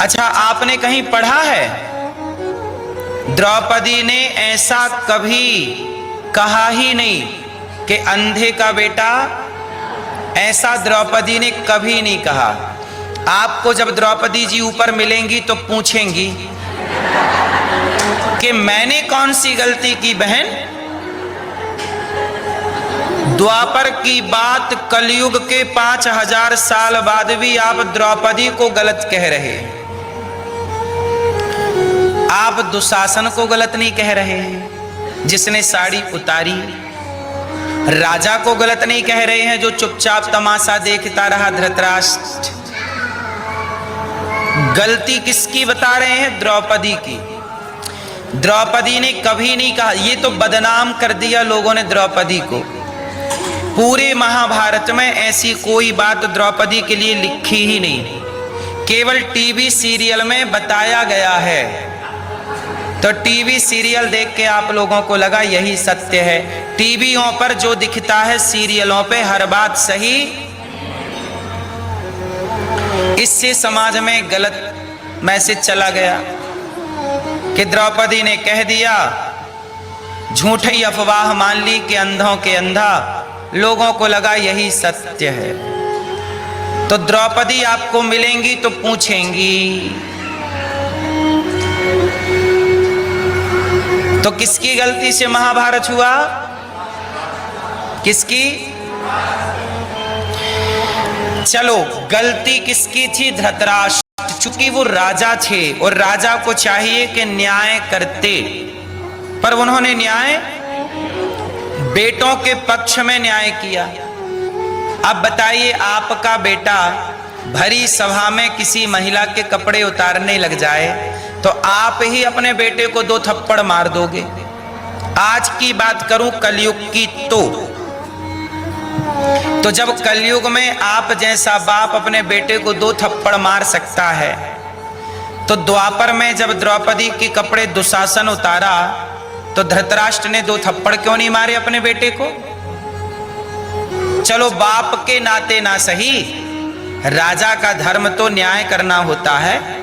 अच्छा, आपने कहीं पढ़ा है द्रौपदी ने ऐसा कभी कहा ही नहीं कि अंधे का बेटा, ऐसा द्रौपदी ने कभी नहीं कहा। आपको जब द्रौपदी जी ऊपर मिलेंगी तो पूछेंगी कि मैंने कौन सी गलती की बहन। द्वापर की बात, कलयुग के 5000 साल बाद भी आप द्रौपदी को गलत कह रहे हैं। आप दुशासन को गलत नहीं कह रहे हैं जिसने साड़ी उतारी, राजा को गलत नहीं कह रहे हैं जो चुपचाप तमाशा देखता रहा धृतराष्ट्र। गलती किसकी बता रहे हैं? द्रौपदी की। द्रौपदी ने कभी नहीं कहा, ये तो बदनाम कर दिया लोगों ने द्रौपदी को। पूरे महाभारत में ऐसी कोई बात द्रौपदी के लिए लिखी ही नहीं, केवल टीवी सीरियल में बताया गया है। तो टीवी सीरियल देख के आप लोगों को लगा यही सत्य है। टीवियों पर जो दिखता है सीरियलों पे हर बात सही। इससे समाज में गलत मैसेज चला गया कि द्रौपदी ने कह दिया, झूठी अफवाह मान ली कि अंधों के अंधा, लोगों को लगा यही सत्य है। तो द्रौपदी आपको मिलेंगी तो पूछेंगी तो किसकी गलती से महाभारत हुआ? किसकी? चलो, गलती किसकी थी? धृतराष्ट्र। चूंकि वो राजा थे और राजा को चाहिए कि न्याय करते, पर उन्होंने न्याय बेटों के पक्ष में न्याय किया। अब बताइए, आपका बेटा भरी सभा में किसी महिला के कपड़े उतारने लग जाए तो आप ही अपने बेटे को 2 थप्पड़ मार दोगे। आज की बात करूं कलयुग की, तो जब कलयुग में आप जैसा बाप अपने बेटे को 2 थप्पड़ मार सकता है, तो द्वापर में जब द्रौपदी के कपड़े दुशासन उतारा तो धृतराष्ट्र ने 2 थप्पड़ क्यों नहीं मारे अपने बेटे को? चलो, बाप के नाते ना सही, राजा का धर्म तो न्याय करना होता है,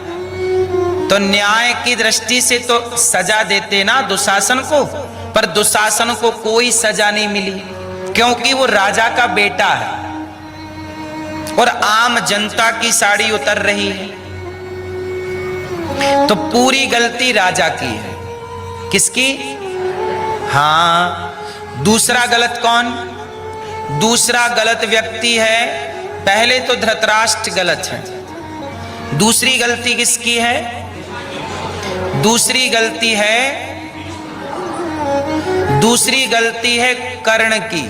तो न्याय की दृष्टि से तो सजा देते ना दुशासन को। पर दुशासन को कोई सजा नहीं मिली क्योंकि वो राजा का बेटा है और आम जनता की साड़ी उतर रही है। तो पूरी गलती राजा की है। किसकी? हाँ, दूसरा गलत कौन? दूसरा गलत व्यक्ति है। पहले तो धृतराष्ट्र गलत है, दूसरी गलती किसकी है? दूसरी गलती है कर्ण की।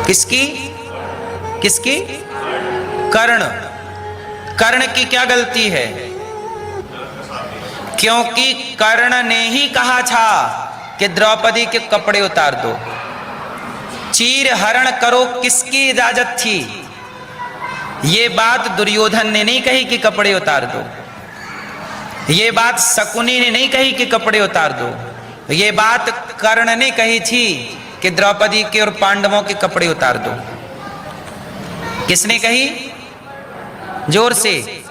किसकी? किसकी? कर्ण की क्या गलती है? क्योंकि कर्ण ने ही कहा था कि द्रौपदी के कपड़े उतार दो। चीर हरण करो किसकी इजाजत थी? ये बात दुर्योधन ने नहीं कही कि कपड़े उतार दो। ये बात शकुनी ने नहीं कही कि कपड़े उतार दो। ये बात कर्ण ने कही थी कि द्रौपदी के और पांडवों के कपड़े उतार दो। किसने कही? जोर से।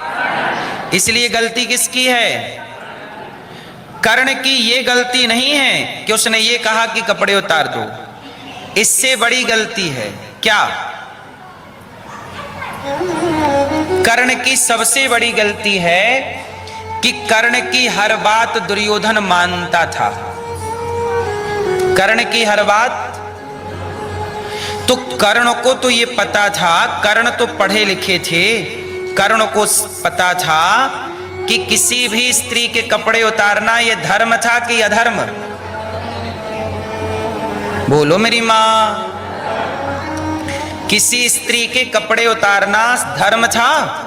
इसलिए गलती किसकी है? कर्ण की ये गलती नहीं है कि उसने ये कहा कि कपड़े उतार दो। इससे बड़ी गलती है क्या? कर्ण की सबसे बड़ी गलती है कि कर्ण की हर बात दुर्योधन मानता था। कर्ण की हर बात, तो कर्ण को तो ये पता था, कर्ण तो पढ़े लिखे थे, कर्ण को पता था कि किसी भी स्त्री के कपड़े उतारना ये धर्म था कि अधर्म? बोलो मेरी मां। किसी स्त्री के कपड़े उतारना धर्म था?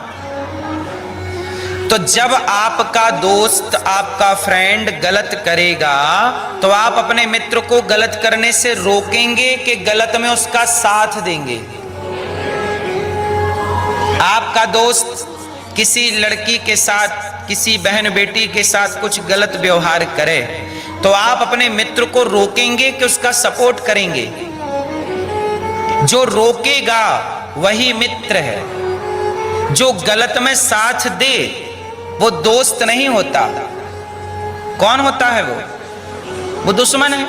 तो जब आपका दोस्त, आपका फ्रेंड गलत करेगा तो आप अपने मित्र को गलत करने से रोकेंगे कि गलत में उसका साथ देंगे? आपका दोस्त किसी लड़की के साथ, किसी बहन बेटी के साथ कुछ गलत व्यवहार करे तो आप अपने मित्र को रोकेंगे कि उसका सपोर्ट करेंगे? जो रोकेगा वही मित्र है। जो गलत में साथ दे वो दोस्त नहीं होता। कौन होता है वो दुश्मन है।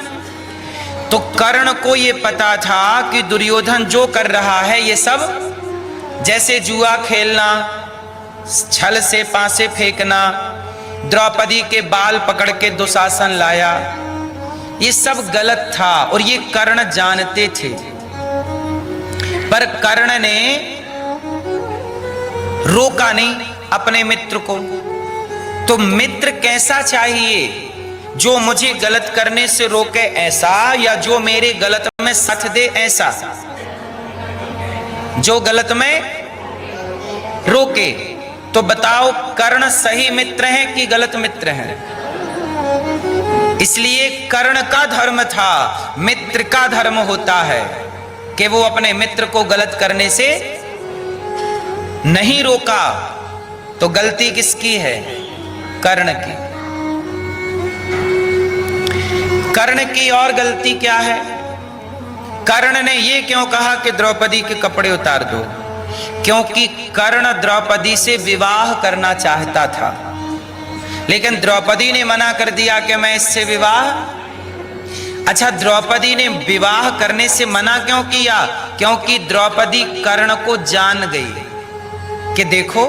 तो कर्ण को ये पता था कि दुर्योधन जो कर रहा है ये सब, जैसे जुआ खेलना, छल से पासे फेंकना, द्रौपदी के बाल पकड़ के दुशासन लाया, ये सब गलत था और ये कर्ण जानते थे। पर कर्ण ने रोका नहीं अपने मित्र को। तो मित्र कैसा चाहिए? जो मुझे गलत करने से रोके ऐसा, या जो मेरे गलत में साथ दे ऐसा? जो गलत में रोके। तो बताओ कर्ण सही मित्र है कि गलत मित्र है? इसलिए कर्ण का धर्म था, मित्र का धर्म होता है कि वो अपने मित्र को गलत करने से नहीं रोका। तो गलती किसकी है? कर्ण की। कर्ण की और गलती क्या है? कर्ण ने ये क्यों कहा कि द्रौपदी के कपड़े उतार दो? क्योंकि कर्ण द्रौपदी से विवाह करना चाहता था, लेकिन द्रौपदी ने मना कर दिया कि मैं इससे विवाह। अच्छा, द्रौपदी ने विवाह करने से मना क्यों किया? क्योंकि द्रौपदी कर्ण को जान गई कि देखो,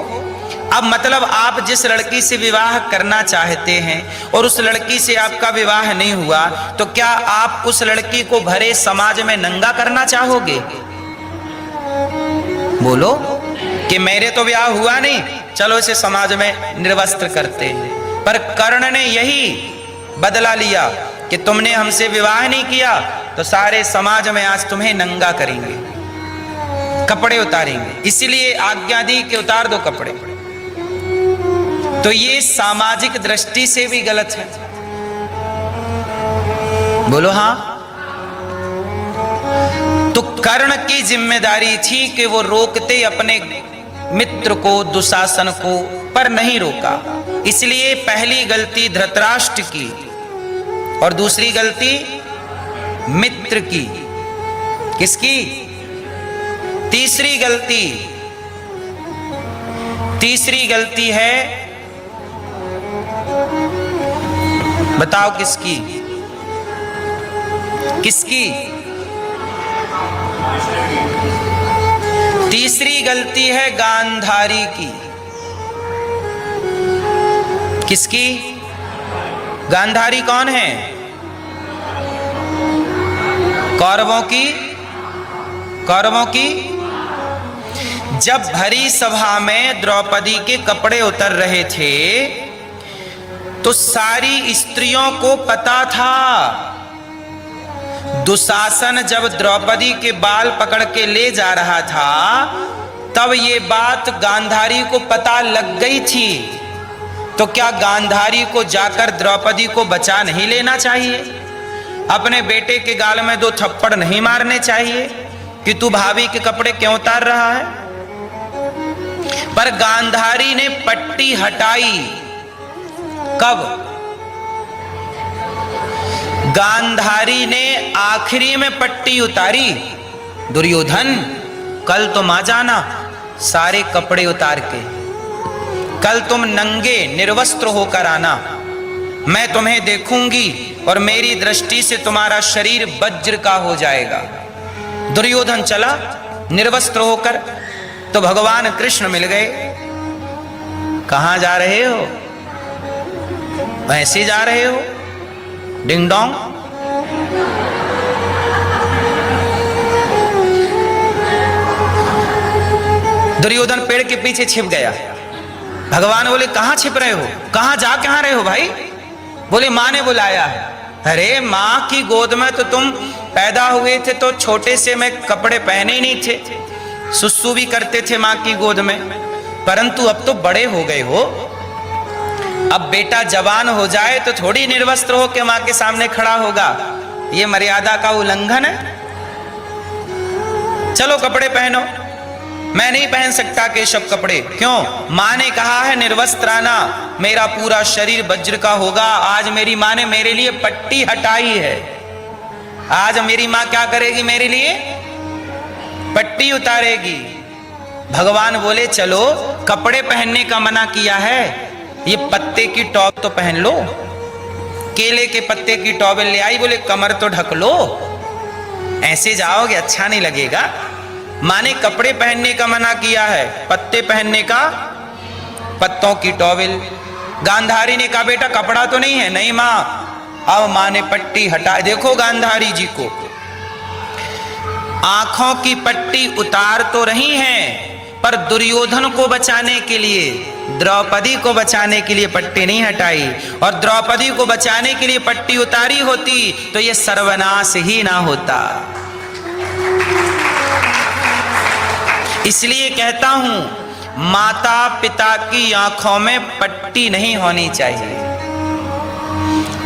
अब मतलब आप जिस लड़की से विवाह करना चाहते हैं और उस लड़की से आपका विवाह नहीं हुआ, तो क्या आप उस लड़की को भरे समाज में नंगा करना चाहोगे? बोलो कि मेरे तो विवाह हुआ नहीं, चलो इसे समाज में निर्वस्त्र करते हैं। पर कर्ण ने यही बदला लिया कि तुमने हमसे विवाह नहीं किया तो सारे समाज में आज तुम्हें नंगा करेंगे, कपड़े उतारेंगे। इसलिए आज्ञा दी कि उतार दो कपड़े। तो ये सामाजिक दृष्टि से भी गलत है। बोलो हाँ। तो कर्ण की जिम्मेदारी थी कि वो रोकते अपने मित्र को, दुशासन को, पर नहीं रोका। इसलिए पहली गलती धृतराष्ट्र की और दूसरी गलती मित्र की। किसकी? तीसरी गलती है, बताओ किसकी? तीसरी गलती है गांधारी की। किसकी? गांधारी कौन है? कौरवों की। जब भरी सभा में द्रौपदी के कपड़े उतर रहे थे तो सारी स्त्रियों को पता था। दुशासन जब द्रौपदी के बाल पकड़ के ले जा रहा था तब ये बात गांधारी को पता लग गई थी। तो क्या गांधारी को जाकर द्रौपदी को बचा नहीं लेना चाहिए? अपने बेटे के गाल में 2 थप्पड़ नहीं मारने चाहिए कि तू भाभी के कपड़े क्यों उतार रहा है? पर गांधारी ने पट्टी हटाई। कब? गांधारी ने आखिरी में पट्टी उतारी। दुर्योधन, कल तुम आ जाना सारे कपड़े उतार के, कल तुम नंगे निर्वस्त्र होकर आना, मैं तुम्हें देखूंगी और मेरी दृष्टि से तुम्हारा शरीर वज्र का हो जाएगा। दुर्योधन चला निर्वस्त्र होकर, तो भगवान कृष्ण मिल गए। कहां जा रहे हो? वैसे जा रहे हो? Ding dong. दुर्योधन पेड़ के पीछे छिप गया। भगवान बोले कहां छिप रहे हो? कहां रहे हो भाई? बोले मां ने बुलाया है। अरे मां की गोद में तो तुम पैदा हुए थे तो छोटे से में कपड़े पहने ही नहीं थे, सुसु भी करते थे मां की गोद में, परंतु अब तो बड़े हो गए हो। अब बेटा जवान हो जाए तो थोड़ी निर्वस्त्र हो के मां के सामने खड़ा होगा, ये मर्यादा का उल्लंघन है। चलो कपड़े पहनो। मैं नहीं पहन सकता केशव कपड़े। क्यों? मां ने कहा है निर्वस्त्र आना, मेरा पूरा शरीर वज्र का होगा। आज मेरी मां ने मेरे लिए पट्टी हटाई है। आज मेरी मां क्या करेगी? मेरे लिए पट्टी उतारेगी। भगवान बोले चलो कपड़े पहनने का मना किया है, ये पत्ते की टॉप तो पहन लो। केले के पत्ते की टॉवेल ले आई, बोले कमर तो ढक लो, ऐसे जाओगे अच्छा नहीं लगेगा। माने कपड़े पहनने का मना किया है, पत्ते पहनने का, पत्तों की टॉवेल। गांधारी ने कहा बेटा कपड़ा तो नहीं है। नहीं मां। अब मां ने पट्टी हटा, देखो गांधारी जी को आंखों की पट्टी उतार तो रही हैं, पर दुर्योधन को बचाने के लिए, द्रौपदी को बचाने के लिए पट्टी नहीं हटाई। और द्रौपदी को बचाने के लिए पट्टी उतारी होती तो यह सर्वनाश ही ना होता। इसलिए कहता हूं माता पिता की आंखों में पट्टी नहीं होनी चाहिए।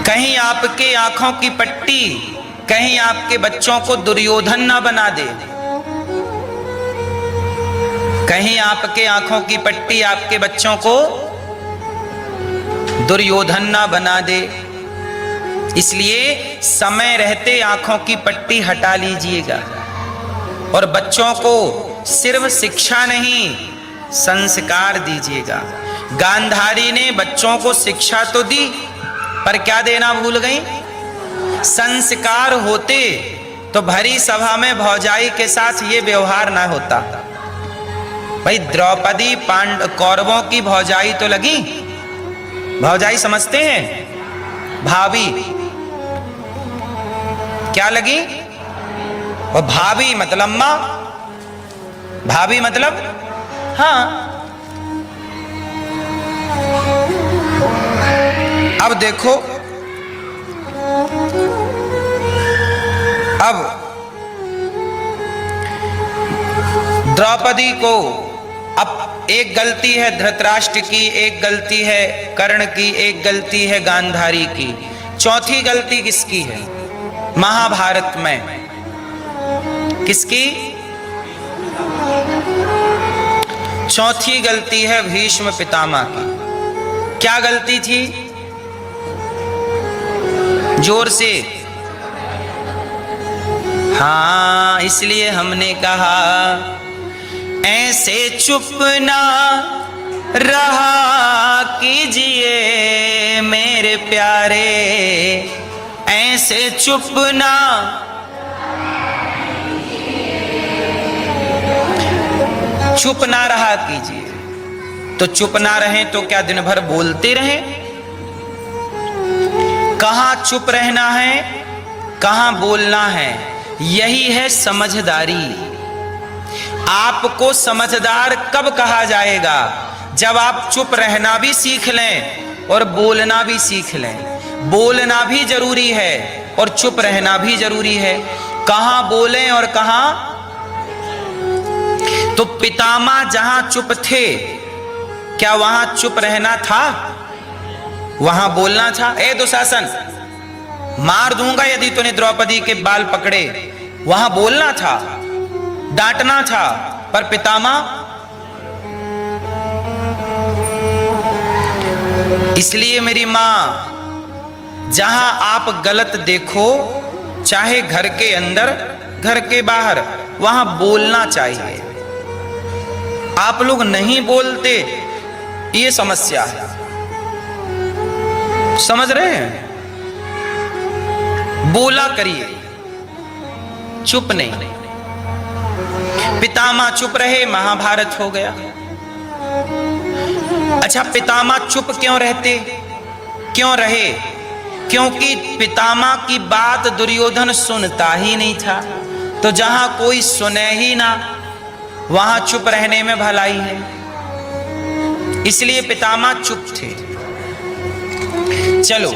कहीं आपके आंखों की पट्टी कहीं आपके बच्चों को दुर्योधन ना बना दे, कहीं आपके आंखों की पट्टी आपके बच्चों को दुर्योधन ना बना दे। इसलिए समय रहते आंखों की पट्टी हटा लीजिएगा। और बच्चों को सिर्फ शिक्षा नहीं संस्कार दीजिएगा। गांधारी ने बच्चों को शिक्षा तो दी, पर क्या देना भूल गई? संस्कार होते तो भरी सभा में भौजाई के साथ ये व्यवहार ना होता। भाई द्रौपदी कौरवों की भौजाई तो लगी, भौजाई समझते हैं, भाभी। क्या लगी? और भाभी मतलब मां, भाभी मतलब हाँ। अब देखो, अब द्रौपदी को, अब एक गलती है धृतराष्ट्र की, एक गलती है कर्ण की, एक गलती है गांधारी की, चौथी गलती किसकी है महाभारत में? किसकी? चौथी गलती है भीष्म पितामह की। क्या गलती थी? जोर से। हाँ, इसलिए हमने कहा ऐसे चुप ना रहा कीजिए मेरे प्यारे, ऐसे चुप ना, चुप ना रहा कीजिए। तो चुप ना रहें तो क्या दिन भर बोलते रहें? कहां चुप रहना है, कहां बोलना है, यही है समझदारी। आपको समझदार कब कहा जाएगा? जब आप चुप रहना भी सीख लें और बोलना भी सीख लें। बोलना भी जरूरी है और चुप रहना भी जरूरी है। कहां बोलें और कहां? तो पितामह जहां चुप थे, क्या वहां चुप रहना था? वहां बोलना था। ए दुशासन, मार दूंगा यदि तूने द्रौपदी के बाल पकड़े। वहां बोलना था, डांटना था। पर पितामह, इसलिए मेरी मां, जहां आप गलत देखो, चाहे घर के अंदर घर के बाहर, वहां बोलना चाहिए। आप लोग नहीं बोलते, ये समस्या है। समझ रहे हैं? बोला करिए, चुप नहीं। पितामह चुप रहे, महाभारत हो गया। अच्छा, पितामह चुप क्यों रहते, क्यों रहे? क्योंकि पितामह की बात दुर्योधन सुनता ही नहीं था। तो जहां कोई सुने ही ना, वहां चुप रहने में भलाई है। इसलिए पितामह चुप थे। चलो